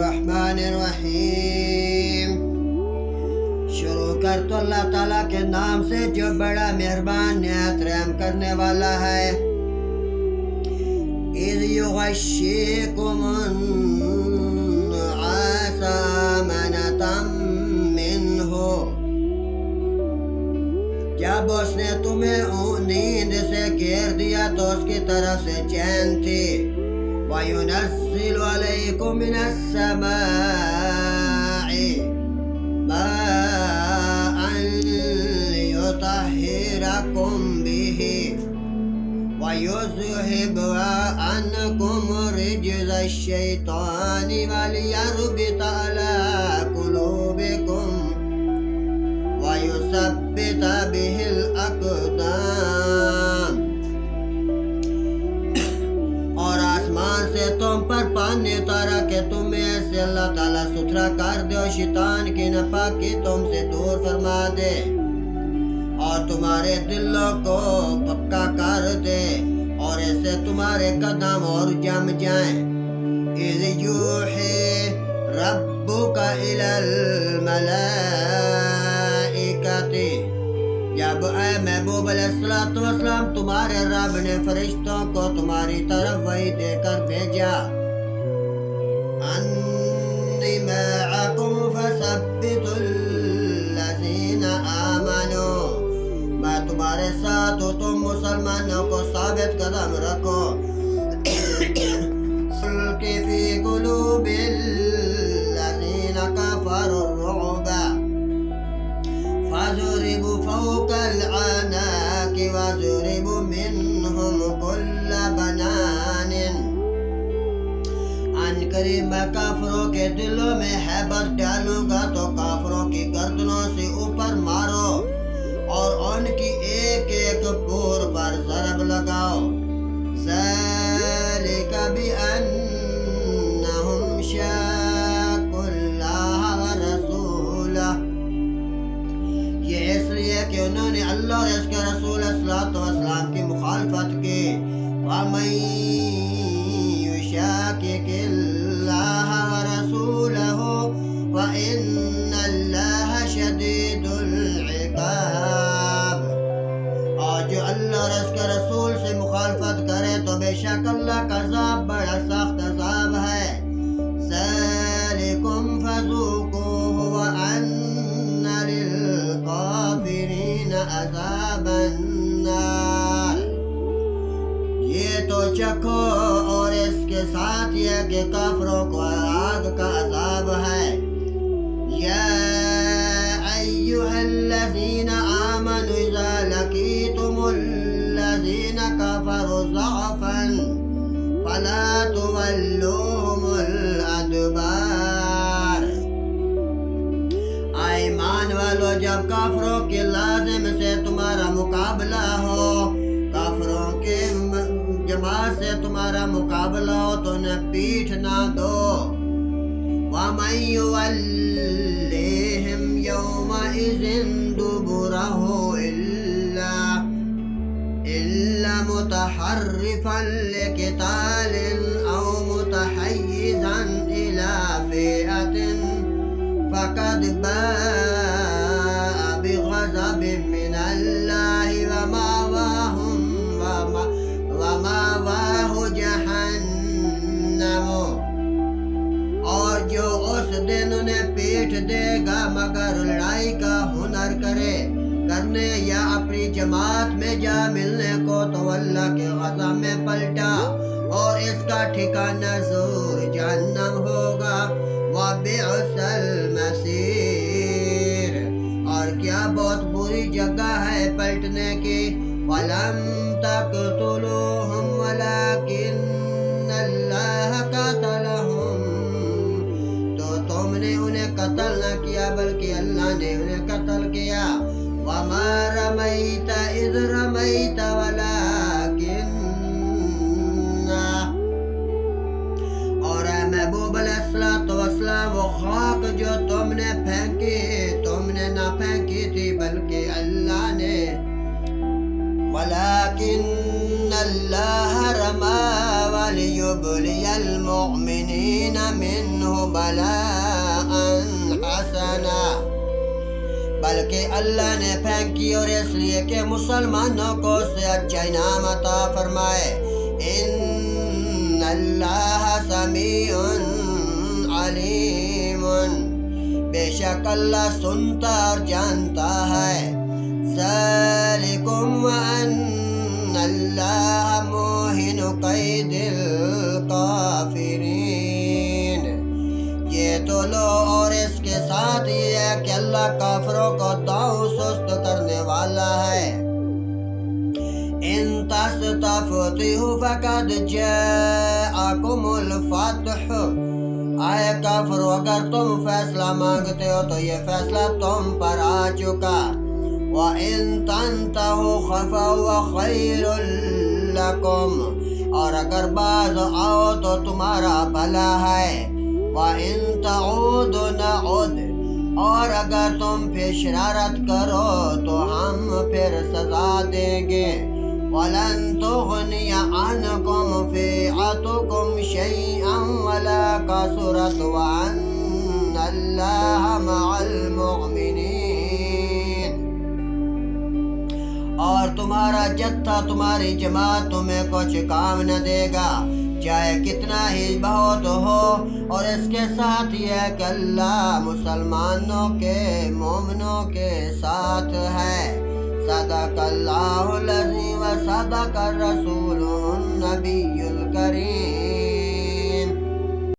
الرحمن الرحیم۔ شروع کر تو اللہ تعالیٰ کے نام سے جو بڑا مہربان نہایت رحم کرنے والا ہے۔ اذ یغشیکم النعاس امنة منہ، جب اس نے تمہیں نیند سے گھیر دیا تو اس کی طرف سے چین تھی۔ وَيُنَزِّلُ عَلَيْكُم مِّنَ السَّمَاءِ مَاءً لِيُطَهِّرَكُم بِهِ وَيُذْهِبَ عَنكُمْ رِجْزَ الشَّيْطَانِ وَلِيَرْبِطَ عَلَىٰ قُلُوبِكُمْ وَيُثَبِّتَ بِهِ الْأَقْدَامَ۔ اور آسمان سے تم پر پانی اتارا کہ تمہیں سے اللہ تعالیٰ ستھرا کر دے اور شیطان کی ناپاکی تم سے دور فرما دے اور تمہارے دلوں کو پکا کر دے اور ایسے تمہارے قدم اور جم جائیں۔ اذ یوحی ربک الی الملائکۃ، جب اے محبوب علیہ السلام تمہارے رب نے فرشتوں کو تمہاری طرف وحی دے کر بھیجا، انی معکم فثبتوا الذین آمنوا، میں تمہارے ساتھ ہوں، تم مسلمانوں کو ثابت قدم رکھو۔ سلقی فی قلوب الذین کفروا الرعب فَضُرِبُوا فَوْقَ الْأَعْنَاقِ وَضُرِبُوا مِنْهُمْ كُلَّ بَنَانٍ۔ قریب میں کافروں کے دلوں میں ہیبت ڈالوں گا تو کافروں کی گردنوں سے اوپر مارو اور ان کی ایک ایک پور پر ضرب لگاؤ۔ ذَلِكَ بِأَنَّهُمْ شَاقُّوا اللَّهَ وَرَسُولَهُ، یہ اس لیے کہ انہوں نے اللہ اور اس کے رسول السلام کی مخالفت کی۔ وَمَن يُشَاقِقِ اللَّهَ وَرَسُولَهُ فَإِنَّ اللَّهَ شَدِيدُ الْعِقَابِ، اور جو اللہ اور اس کے رسول سے مخالفت کرے تو بے شک اللہ کا عذاب بڑا سخت عذاب ہے۔ ذَلِكُمْ فَذُوقُوهُ وَأَنَّ لِلْكَافِرِينَ عَذَابَ النَّارِ، یہ تو چکھو اور اس کے ساتھ یہ کہ کافروں کو آگ کا عذاب ہے۔ یا ایھا الذین آمنوا اذا لقیتم الذین کفروا زحفا فلا تولوهم الادبار، ایمان والو جب کافروں کے لازم سے تمہارا مقابلہ ہو، کافروں کے جماعت سے تمہارا مقابلہ ہو تو انہیں پیٹھ نہ دو۔ وَمَن يُوَلِّهِمْ يَوْمَئِذٍ دُبُرَهُ إِلَّا مُتَحَرِّفًا لِقِتَالٍ أَوْ مُتَحَيِّزًا إِلَى فِئَةٍ فَقَدْ بَاءَ بِغَضَبٍ مِّنَ اللَّهِ وَمَأْوَاهُ جَہَنَّمُ، اور جو اس دن انہیں پیٹھ دے گا مگر لڑائی کا ہنر کرنے یا اپنی جماعت میں جا ملنے کو تو اللہ کے غضب میں پلٹا اور اس کا ٹھکانہ ضرور جہنم ہوگا۔ وَبِئْسَ الْمَصِيرُ، اور کیا بہت بری جگہ ہے پلٹنے کی۔ وَلَمْ تَقْتُلُوهُمْ وَلَكِنَّ اللَّهَ قَتَلَهُمْ، تو تم نے انہیں قتل نہ کیا بلکہ اللہ نے انہیں قتل کیا۔ وَمَا رَمَيْتَ إِذْ رَمَيْتَ وَلَكِنَّ، اور اے محبوب علیہ السلام وہ خاک جو تم نے پھینکی تم نے نہ پھینکی تھی بلکہ اللہ نے۔ وَلَكِنَّ اللَّهَ رَمَى وَلِيُبْلِيَ الْمُؤْمِنِينَ مِنْهُ بَلَاءً حَسَنًا، بلکہ اللہ نے پھینکی اور اس لیے کہ مسلمانوں کو اس سے اچھا انعام عطا فرمائے۔ ان اللہ سمیع علیم، بے شک اللہ سنتا اور جانتا ہے۔ ذالکم وان اللہ موہن قید الکافرین، یہ تو لو اور اس کے ساتھ یہ ہے کہ اللہ کافروں کو داؤں سست کرنے والا ہے۔ ان تستفتحوا فقد جاءکم الفتح، آئے کافروں اگر تم فیصلہ مانگتے ہو تو یہ فیصلہ تم پر آ چکا۔ وَإِن تَنْتَهُوا فَهُوَ خَيْرٌ لَكُمْ، اور اگر باز آؤ تو تمہارا بھلا ہے۔ وَإِن تَعُودُوا نَعُدْ، اور اگر تم پھر شرارت کرو تو ہم پھر سزا دیں گے۔ وَلَن تُغْنِيَ عَنْكُمْ فِئَتُكُمْ شَيْئًا وَلَا كَثُرَتْ وَأَنَّ اللَّهَ مَعَ الْمُؤْمِنِينَ، اور تمہارا جتھا تمہاری جماعت تمہیں کچھ کام نہ دے گا، چاہے کتنا ہی بہت ہو، اور اس کے ساتھ یہ ہے کہ اللہ مسلمانوں کے مومنوں کے ساتھ ہے۔ صدق اللہ العظیم و صدق الرسول النبی الکریم۔